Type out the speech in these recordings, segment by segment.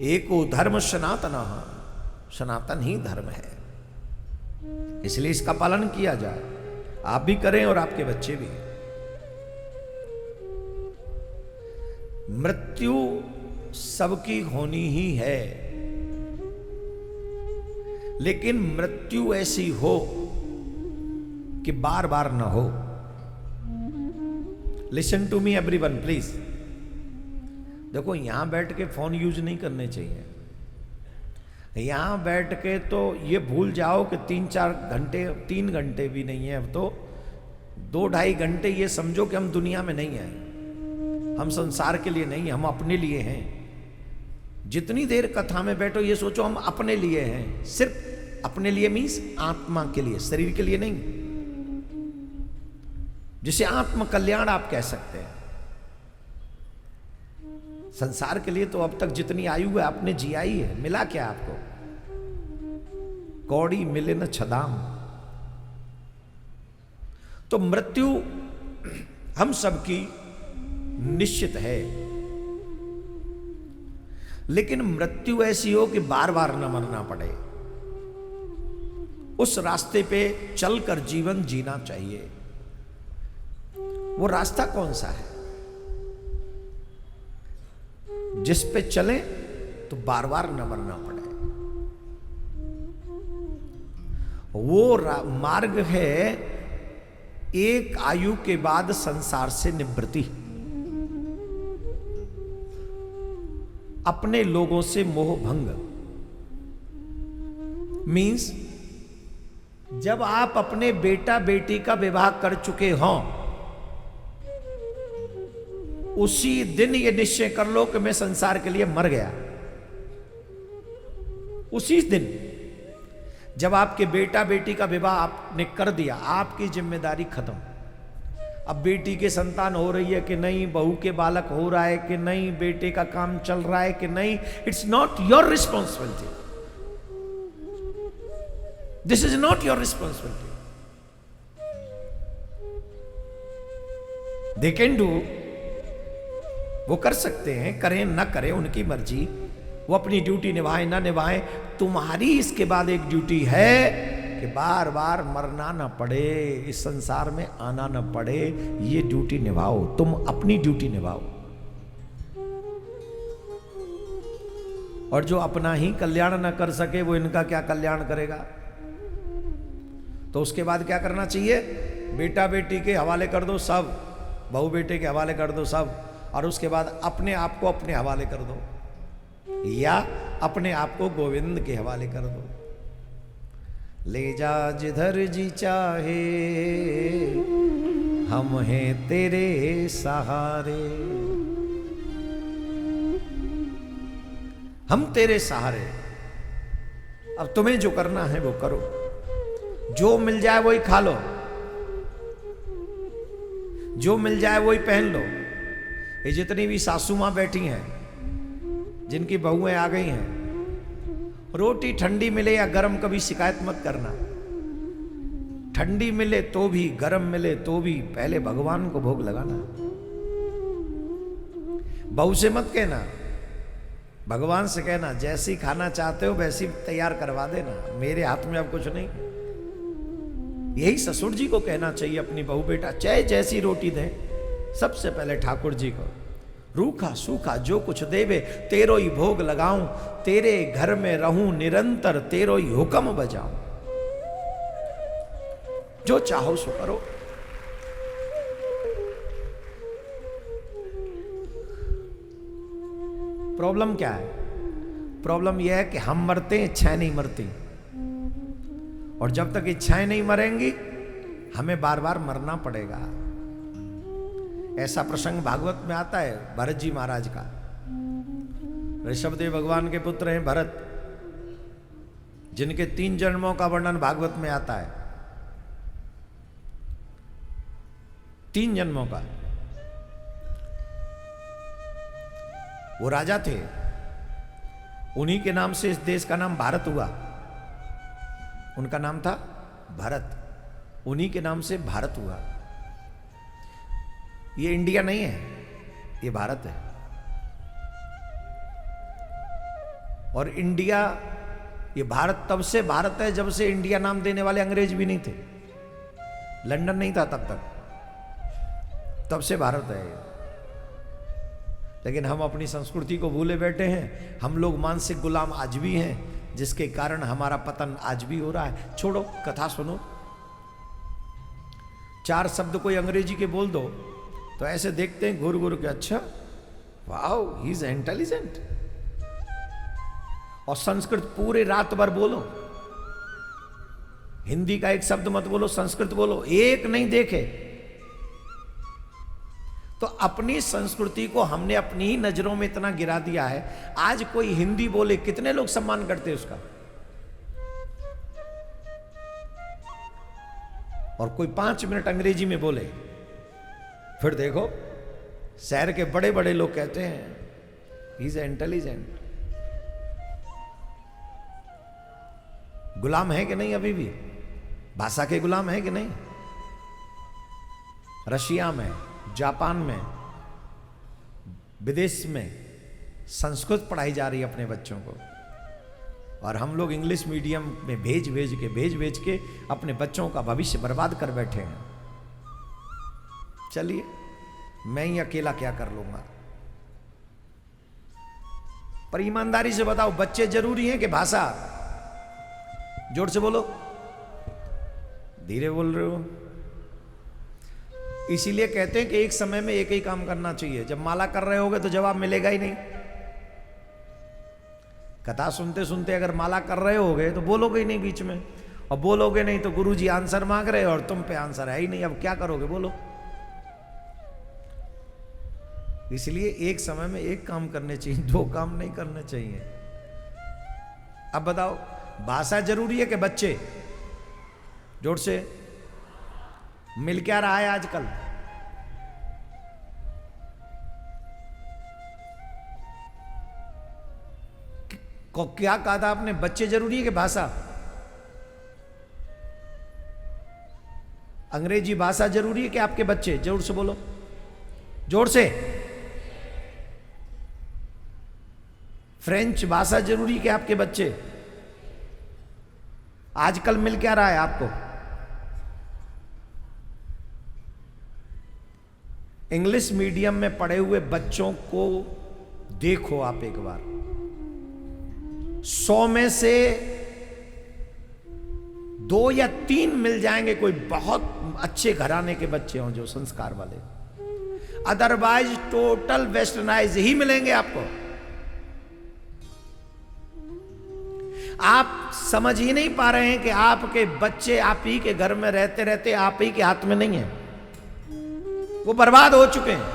एको धर्म सनातन, सनातन ही धर्म है, इसलिए इसका पालन किया जाए। आप भी करें और आपके बच्चे भी। मृत्यु सबकी होनी ही है, लेकिन मृत्यु ऐसी हो कि बार बार ना हो। Listen to me everyone please. देखो, यहां बैठ के फोन यूज नहीं करने चाहिए। यहां बैठ के तो ये भूल जाओ कि 3-4 घंटे, 3 घंटे भी नहीं है, अब तो 2-2.5 घंटे ये समझो कि हम दुनिया में नहीं आए, हम संसार के लिए नहीं, हम अपने लिए हैं। जितनी देर कथा में बैठो ये सोचो हम अपने लिए हैं, सिर्फ अपने लिए मीन्स आत्मा के लिए, शरीर के लिए नहीं, जिसे आत्म कल्याण आप कह सकते हैं। संसार के लिए तो अब तक जितनी आयु है आपने जिया ही है, मिला क्या आपको? कौड़ी मिले न छदाम। तो मृत्यु हम सबकी निश्चित है, लेकिन मृत्यु ऐसी हो कि बार बार न मरना पड़े, उस रास्ते पे चलकर जीवन जीना चाहिए। वो रास्ता कौन सा है? जिस पे चले तो बार बार न मरना पड़े। वो मार्ग है एक आयु के बाद संसार से निवृत्ति, अपने लोगों से मोह भंग। मीन्स जब आप अपने बेटा बेटी का विवाह कर चुके हों, उसी दिन ये निश्चय कर लो कि मैं संसार के लिए मर गया। उसी दिन जब आपके बेटा बेटी का विवाह आपने कर दिया, आपकी जिम्मेदारी खत्म। अब बेटी के संतान हो रही है कि नहीं, बहू के बालक हो रहा है कि नहीं, बेटे का काम चल रहा है कि नहीं, it's not your responsibility. This is not your responsibility. They can do, वो कर सकते हैं, करें ना करें उनकी मर्जी, वो अपनी ड्यूटी निभाएं ना निभाएं। तुम्हारी इसके बाद एक ड्यूटी है कि बार बार मरना ना पड़े, इस संसार में आना ना पड़े, ये ड्यूटी निभाओ। तुम अपनी ड्यूटी निभाओ। और जो अपना ही कल्याण ना कर सके वो इनका क्या कल्याण करेगा? तो उसके बाद क्या करना चाहिए? बेटा बेटी के हवाले कर दो सब, बहू बेटे के हवाले कर दो सब, और उसके बाद अपने आप को अपने हवाले कर दो, या अपने आप को गोविंद के हवाले कर दो। ले जा जिधर जी चाहे, हम हैं तेरे सहारे, हम तेरे सहारे। अब तुम्हें जो करना है वो करो, जो मिल जाए वही खा लो, जो मिल जाए वही पहन लो। ये जितनी भी सासू मां बैठी हैं, जिनकी बहुएं आ गई हैं, रोटी ठंडी मिले या गरम कभी शिकायत मत करना। ठंडी मिले तो भी, गरम मिले तो भी, पहले भगवान को भोग लगाना। बहू से मत कहना, भगवान से कहना, जैसी खाना चाहते हो वैसी तैयार करवा देना, मेरे हाथ में अब कुछ नहीं। यही ससुर जी को कहना चाहिए अपनी बहू बेटा, चाहे जैसी रोटी दें, सबसे पहले ठाकुर जी को, रूखा सूखा जो कुछ देवे तेरो ही भोग लगाऊं, तेरे घर में रहूं निरंतर, तेरो ही हुक्म बजाऊं। जो चाहो सो करो। प्रॉब्लम क्या है? प्रॉब्लम यह है कि हम मरते हैं, इच्छाएं नहीं मरती, और जब तक इच्छाएं नहीं मरेंगी हमें बार बार मरना पड़ेगा। ऐसा प्रसंग भागवत में आता है भरत जी महाराज का। ऋषभदेव भगवान के पुत्र हैं भरत, जिनके 3 जन्मों का वर्णन भागवत में आता है। 3 जन्मों का। वो राजा थे, उन्हीं के नाम से इस देश का नाम भारत हुआ। उनका नाम था भरत, उन्हीं के नाम से भारत हुआ। ये इंडिया नहीं है, ये भारत है। और इंडिया, ये भारत तब से भारत है जब से इंडिया नाम देने वाले अंग्रेज भी नहीं थे, लंदन नहीं था तब तक, तब से भारत है। लेकिन हम अपनी संस्कृति को भूले बैठे हैं। हम लोग मानसिक गुलाम आज भी हैं, जिसके कारण हमारा पतन आज भी हो रहा है। छोड़ो, कथा सुनो। 4 शब्द कोई अंग्रेजी के बोल दो तो ऐसे देखते हैं घूर घूर के, अच्छा वाओ ही इज इंटेलिजेंट। और संस्कृत पूरे रात भर बोलो, हिंदी का एक शब्द मत बोलो, संस्कृत बोलो, एक नहीं देखे। तो अपनी संस्कृति को हमने अपनी ही नजरों में इतना गिरा दिया है। आज कोई हिंदी बोले, कितने लोग सम्मान करते हैं उसका, और कोई 5 मिनट अंग्रेजी में बोले, फिर देखो शहर के बड़े बड़े लोग कहते हैं ही इज इंटेलिजेंट। गुलाम है कि नहीं? अभी भी भाषा के गुलाम है कि नहीं? रशिया में, जापान में, विदेश में संस्कृत पढ़ाई जा रही है अपने बच्चों को, और हम लोग इंग्लिश मीडियम में भेज भेज के अपने बच्चों का भविष्य बर्बाद कर बैठे हैं। चलिए, मैं ही अकेला क्या कर लूंगा। पर ईमानदारी से बताओ, बच्चे जरूरी हैं कि भाषा? जोर से बोलो, धीरे बोल रहे हो। इसीलिए कहते हैं कि एक समय में एक ही काम करना चाहिए। जब माला कर रहे होगे तो जवाब मिलेगा ही नहीं। कथा सुनते सुनते अगर माला कर रहे होगे तो बोलोगे ही नहीं बीच में, और बोलोगे नहीं तो गुरुजी आंसर मांग रहे और तुम पे आंसर है ही नहीं। अब क्या करोगे? बोलो। इसलिए एक समय में एक काम करने चाहिए, 2 काम नहीं करने चाहिए। अब बताओ, भाषा जरूरी है कि बच्चे? जोर से। मिल क्या रहा है आजकल? क्या कहा था आपने? बच्चे जरूरी है कि भाषा? अंग्रेजी भाषा जरूरी है कि आपके बच्चे? जोर से बोलो, जोर से। फ्रेंच भाषा जरूरी है कि आपके बच्चे? आजकल मिल क्या रहा है आपको? इंग्लिश मीडियम में पढ़े हुए बच्चों को देखो आप एक बार, 100 में से 2 या 3 मिल जाएंगे कोई बहुत अच्छे घराने के बच्चे हों जो संस्कार वाले। अदरवाइज टोटल वेस्टर्नाइज ही मिलेंगे आपको। आप समझ ही नहीं पा रहे हैं कि आपके बच्चे आप ही के घर में रहते रहते आप ही के हाथ में नहीं है। वो बर्बाद हो चुके हैं,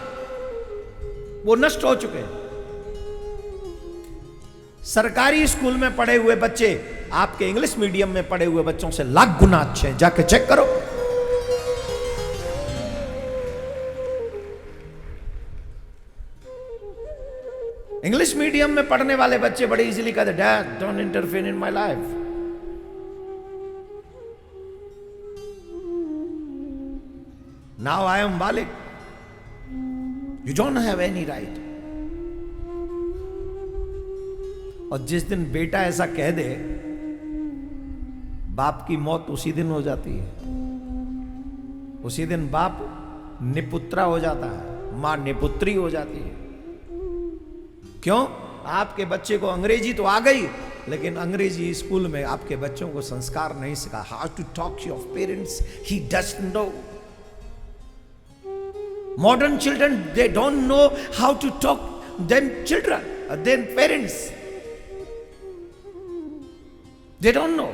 वो नष्ट हो चुके हैं। सरकारी स्कूल में पढ़े हुए बच्चे आपके इंग्लिश मीडियम में पढ़े हुए बच्चों से लाख गुना अच्छे हैं। जाके चेक करो। इंग्लिश मीडियम में पढ़ने वाले बच्चे बड़े इजीली कहते, dad don't interfere in my life. Now I am बालिक, you don't have any right. और जिस दिन बेटा ऐसा कह दे, बाप की मौत उसी दिन हो जाती है। उसी दिन बाप निपुत्रा हो जाता है, मां निपुत्री हो जाती है। क्यों? आपके बच्चे को अंग्रेजी तो आ गई, लेकिन अंग्रेजी स्कूल में आपके बच्चों को संस्कार नहीं सिखा। How to talk to your parents, he doesn't know. Modern children, they don't know how to talk them children, them parents, they don't know.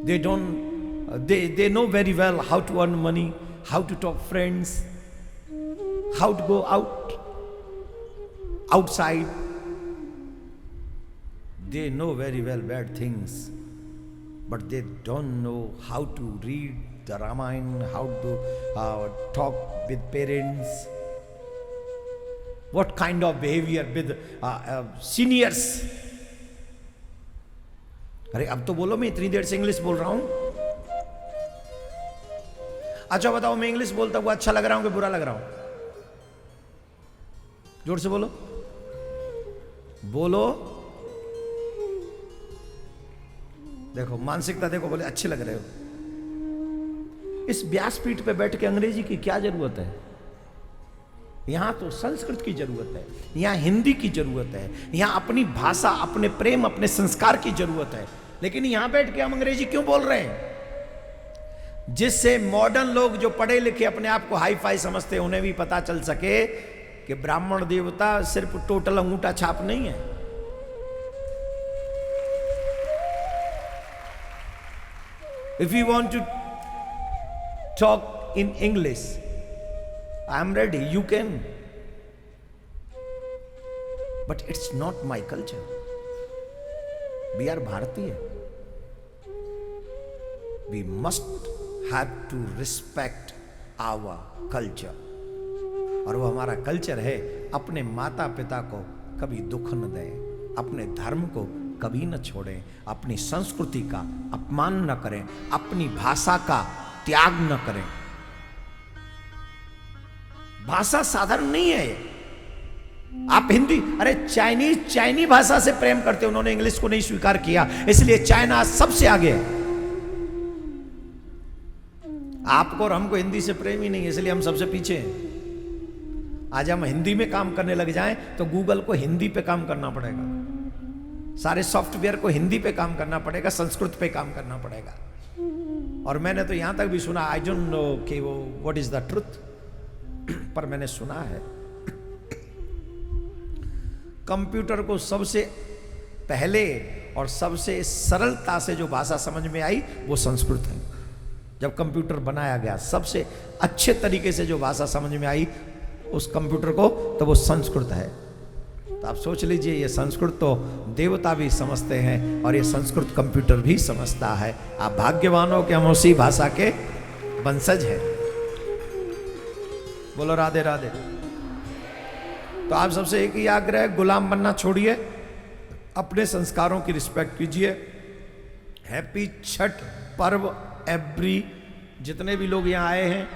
They know very well how to earn money, how to talk friends, how to go outside. They know very well bad things, but they don't know how to read the Ramayana, how to talk with parents, what kind of behavior with seniors. अरे अब तो बोलो, मैं इतनी देर से English बोल रहा हूं। अच्छा बताओ, मैं इंग्लिश बोलता हुआ अच्छा लग रहा हूं कि बुरा लग रहा हूं? जोर से बोलो। बोलो, देखो मानसिकता देखो, बोले अच्छे लग रहे हो। इस व्यासपीठ पे बैठ के अंग्रेजी की क्या जरूरत है? यहां तो संस्कृत की जरूरत है, यहां हिंदी की जरूरत है, यहां अपनी भाषा, अपने प्रेम, अपने संस्कार की जरूरत है। लेकिन यहां बैठ के हम अंग्रेजी क्यों बोल रहे हैं? जिससे मॉडर्न लोग जो पढ़े लिखे अपने आप को हाई फाई समझते हैं, उन्हें भी पता चल सके कि ब्राह्मण देवता सिर्फ टोटल अंगूठा छाप नहीं है। If you want to talk in English, I am ready, you can. But it's not my culture. We are Bharatiya. We must have to respect our culture. और वो हमारा कल्चर है, अपने माता पिता को कभी दुख न दें, अपने धर्म को कभी न छोड़ें, अपनी संस्कृति का अपमान न करें, अपनी भाषा का त्याग न करें। भाषा साधारण नहीं है ये। आप हिंदी, अरे चाइनीज भाषा से प्रेम करते, उन्होंने इंग्लिश को नहीं स्वीकार किया, इसलिए चाइना सबसे आगे है। आपको और हमको हिंदी से प्रेम ही नहीं है, इसलिए हम सबसे पीछे हैं। आज हम हिंदी में काम करने लग जाएं तो गूगल को हिंदी पे काम करना पड़ेगा, सारे सॉफ्टवेयर को हिंदी पे काम करना पड़ेगा, संस्कृत पे काम करना पड़ेगा। और मैंने तो यहां तक भी सुना, आई डोंट नो कि वो व्हाट इज द ट्रुथ, पर मैंने सुना है कंप्यूटर को सबसे पहले और सबसे सरलता से जो भाषा समझ में आई वो संस्कृत है। जब कंप्यूटर बनाया गया, सबसे अच्छे तरीके से जो भाषा समझ में आई उस कंप्यूटर को, तो वो संस्कृत है। तो आप सोच लीजिए, ये संस्कृत तो देवता भी समझते हैं और ये संस्कृत कंप्यूटर भी समझता है। आप भाग्यवान हो कि हम उसी भाषा के वंशज हैं। बोलो राधे राधे। तो आप सबसे एक ही आग्रह है, गुलाम बनना छोड़िए, अपने संस्कारों की रिस्पेक्ट कीजिए। हैप्पी छठ पर्व एवरी, जितने भी लोग यहाँ आए हैं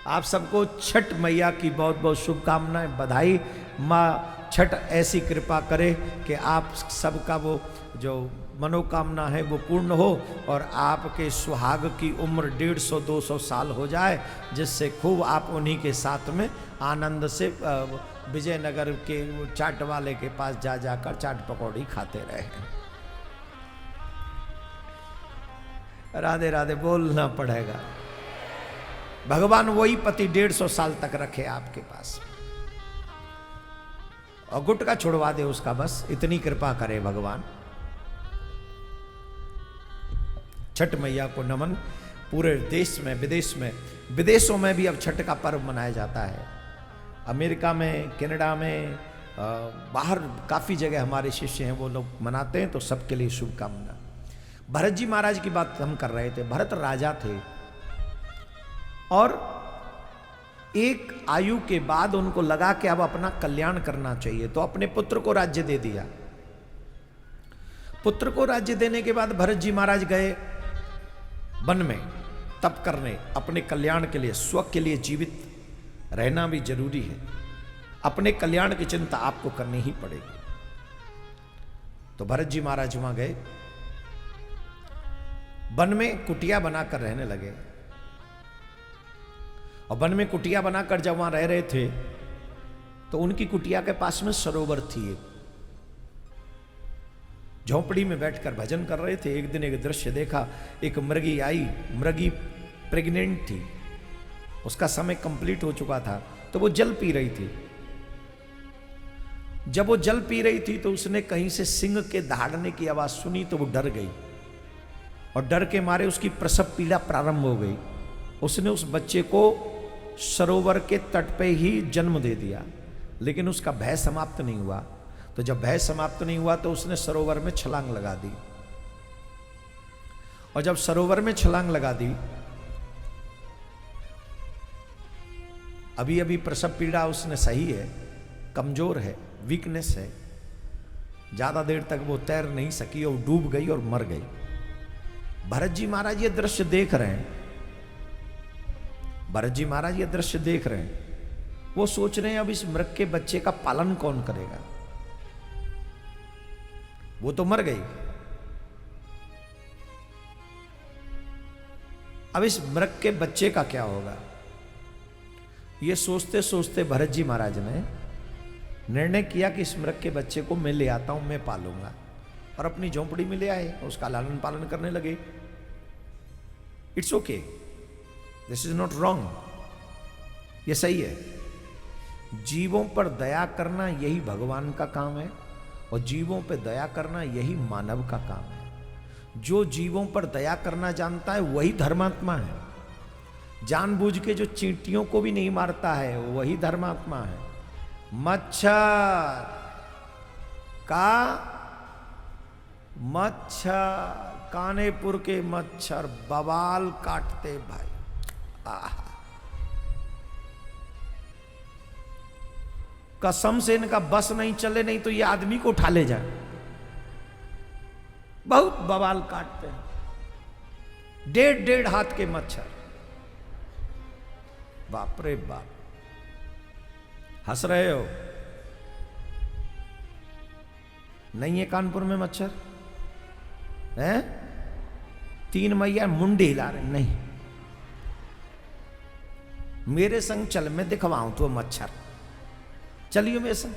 आप सबको छठ मैया की बहुत बहुत शुभकामनाएं, बधाई। माँ छठ ऐसी कृपा करे कि आप सबका वो जो मनोकामना है वो पूर्ण हो और आपके सुहाग की उम्र 150-200 साल हो जाए, जिससे खूब आप उन्हीं के साथ में आनंद से विजयनगर के चाट वाले के पास जा जाकर चाट पकौड़ी खाते रहे। राधे राधे बोलना पड़ेगा। भगवान वही पति 150 साल तक रखे आपके पास और गुटका छुड़वा दे उसका, बस इतनी कृपा करे भगवान। छठ मैया को नमन। पूरे देश में, विदेशों में भी अब छठ का पर्व मनाया जाता है। अमेरिका में, कनाडा में, बाहर काफी जगह हमारे शिष्य हैं, वो लोग मनाते हैं। तो सबके लिए शुभकामना। भरत जी महाराज की बात हम कर रहे थे। भरत राजा थे और एक आयु के बाद उनको लगा कि अब अपना कल्याण करना चाहिए, तो अपने पुत्र को राज्य दे दिया। पुत्र को राज्य देने के बाद भरत जी महाराज गए वन में तप करने, अपने कल्याण के लिए, स्व के लिए जीवित रहना भी जरूरी है। अपने कल्याण की चिंता आपको करनी ही पड़ेगी। तो भरत जी महाराज वहां गए, वन में कुटिया बनाकर रहने लगे। और वन में कुटिया बनाकर जब वहां रह रहे थे तो उनकी कुटिया के पास में सरोवर थी। एक झोपड़ी में बैठकर भजन कर रहे थे। एक दिन एक दृश्य देखा, एक मृगी आई, मृगी प्रेग्नेंट थी, उसका समय कंप्लीट हो चुका था, तो वो जल पी रही थी। जब वो जल पी रही थी तो उसने कहीं से सिंह के दहाड़ने की आवाज सुनी, तो वो डर गई और डर के मारे उसकी प्रसव पीड़ा प्रारंभ हो गई। उसने उस बच्चे को सरोवर के तट पे ही जन्म दे दिया, लेकिन उसका भय समाप्त नहीं हुआ। तो जब भय समाप्त नहीं हुआ तो उसने सरोवर में छलांग लगा दी। और जब सरोवर में छलांग लगा दी, अभी अभी प्रसव पीड़ा उसने सही है, कमजोर है, वीकनेस है, ज्यादा देर तक वो तैर नहीं सकी और डूब गई और मर गई। भरत जी महाराज ये दृश्य देख रहे हैं। भरत जी महाराज ये दृश्य देख रहे हैं। वो सोच रहे हैं अब इस मृग के बच्चे का पालन कौन करेगा। वो तो मर गई। अब इस मृग के बच्चे का क्या होगा? ये सोचते सोचते भरत जी महाराज ने निर्णय किया कि इस मृग के बच्चे को मैं ले आता हूं, मैं पालूंगा। और अपनी झोंपड़ी में ले आए, उसका लालन पालन करने लगे। It's okay, this is not wrong, ये सही है। जीवों पर दया करना यही भगवान का काम है, और जीवों पर दया करना यही मानव का काम है। जो जीवों पर दया करना जानता है वही धर्मात्मा है। जानबूझ के जो चींटियों को भी नहीं मारता है वही धर्मात्मा है। मच्छर का मच्छर, कानेपुर के मच्छर बवाल काटते भाई। कसम से इनका बस नहीं चले, नहीं तो ये आदमी को उठा ले जाए। बहुत बवाल काटते हैं, 1.5 हाथ के मच्छर। बाप रे बाप, हंस रहे हो? नहीं है कानपुर में मच्छर हैं? 3 मैया मुंडी हिला रहे। नहीं, मेरे संग चल, मैं दिखवाऊं तो मच्छर। चलिए मेरे संग।